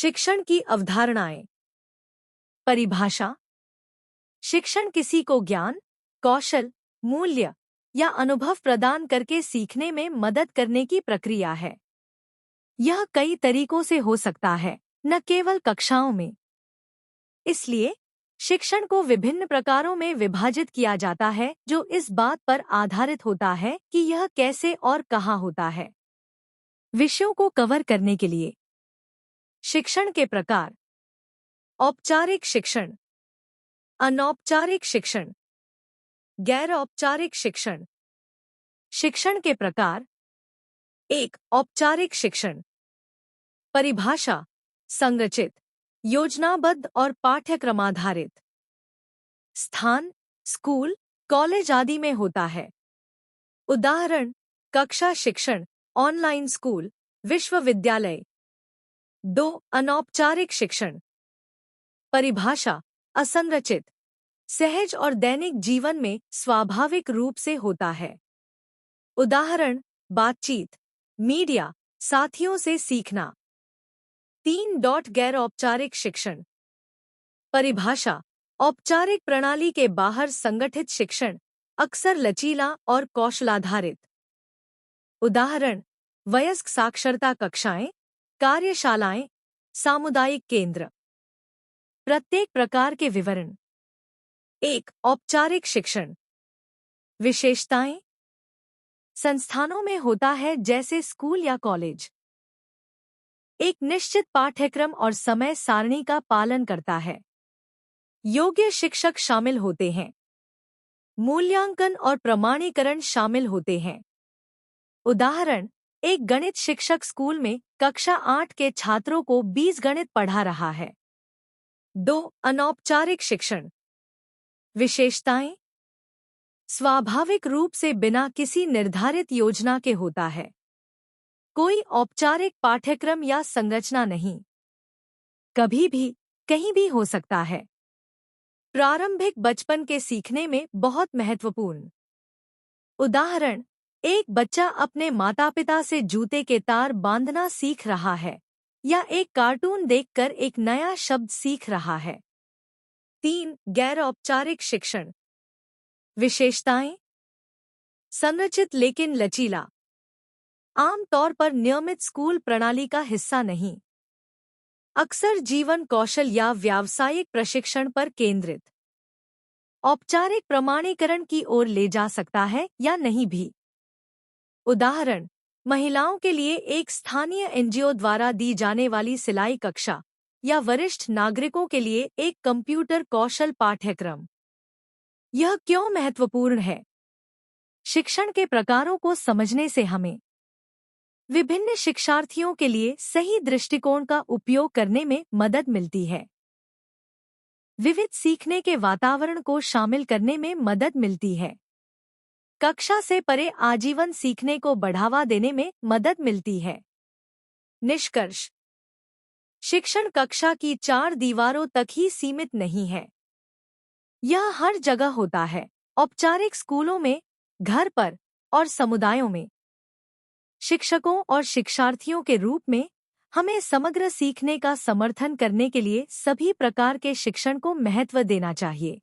शिक्षण की अवधारणाएं। परिभाषा। शिक्षण किसी को ज्ञान, कौशल, मूल्य या अनुभव प्रदान करके सीखने में मदद करने की प्रक्रिया है। यह कई तरीकों से हो सकता है, न केवल कक्षाओं में। इसलिए शिक्षण को विभिन्न प्रकारों में विभाजित किया जाता है, जो इस बात पर आधारित होता है कि यह कैसे और कहाँ होता है। विषयों को कवर करने के लिए शिक्षण के प्रकार। औपचारिक शिक्षण, अनौपचारिक शिक्षण, गैर औपचारिक शिक्षण। शिक्षण के प्रकार। 1. औपचारिक शिक्षण। परिभाषा। संरचित, योजनाबद्ध और पाठ्यक्रमाधारित। स्थान स्कूल, कॉलेज आदि में होता है। उदाहरण: कक्षा शिक्षण, ऑनलाइन स्कूल, विश्वविद्यालय। 2. अनौपचारिक शिक्षण। परिभाषा। असंरचित, सहज और दैनिक जीवन में स्वाभाविक रूप से होता है। उदाहरण: बातचीत, मीडिया, साथियों से सीखना। 3. गैर औपचारिक शिक्षण। परिभाषा। औपचारिक प्रणाली के बाहर संगठित शिक्षण, अक्सर लचीला और कौशलाधारित। उदाहरण: वयस्क साक्षरता कक्षाएं, कार्यशालाएं, सामुदायिक केंद्र। प्रत्येक प्रकार के विवरण। 1. औपचारिक शिक्षण। विशेषताएं। संस्थानों में होता है, जैसे स्कूल या कॉलेज। एक निश्चित पाठ्यक्रम और समय सारणी का पालन करता है। योग्य शिक्षक शामिल होते हैं। मूल्यांकन और प्रमाणीकरण शामिल होते हैं। उदाहरण: एक गणित शिक्षक स्कूल में कक्षा 8 के छात्रों को बीजगणित पढ़ा रहा है। 2. अनौपचारिक शिक्षण। विशेषताएं। स्वाभाविक रूप से बिना किसी निर्धारित योजना के होता है। कोई औपचारिक पाठ्यक्रम या संरचना नहीं। कभी भी, कहीं भी हो सकता है। प्रारंभिक बचपन के सीखने में बहुत महत्वपूर्ण। उदाहरण: एक बच्चा अपने माता-पिता से जूते के तार बांधना सीख रहा है, या एक कार्टून देखकर एक नया शब्द सीख रहा है। 3. गैर औपचारिक शिक्षण। विशेषताएं। संरचित लेकिन लचीला, आमतौर पर नियमित स्कूल प्रणाली का हिस्सा नहीं। अक्सर जीवन कौशल या व्यावसायिक प्रशिक्षण पर केंद्रित। औपचारिक प्रमाणीकरण की ओर ले जा सकता है या नहीं भी। उदाहरण: महिलाओं के लिए एक स्थानीय एनजीओ द्वारा दी जाने वाली सिलाई कक्षा, या वरिष्ठ नागरिकों के लिए एक कंप्यूटर कौशल पाठ्यक्रम। यह क्यों महत्वपूर्ण है? शिक्षण के प्रकारों को समझने से हमें विभिन्न शिक्षार्थियों के लिए सही दृष्टिकोण का उपयोग करने में मदद मिलती है। विविध सीखने के वातावरण को शामिल करने में मदद मिलती है। कक्षा से परे आजीवन सीखने को बढ़ावा देने में मदद मिलती है। निष्कर्ष: शिक्षण कक्षा की 4 दीवारों तक ही सीमित नहीं है। यह हर जगह होता है, औपचारिक स्कूलों में, घर पर और समुदायों में। शिक्षकों और शिक्षार्थियों के रूप में हमें समग्र सीखने का समर्थन करने के लिए सभी प्रकार के शिक्षण को महत्व देना चाहिए।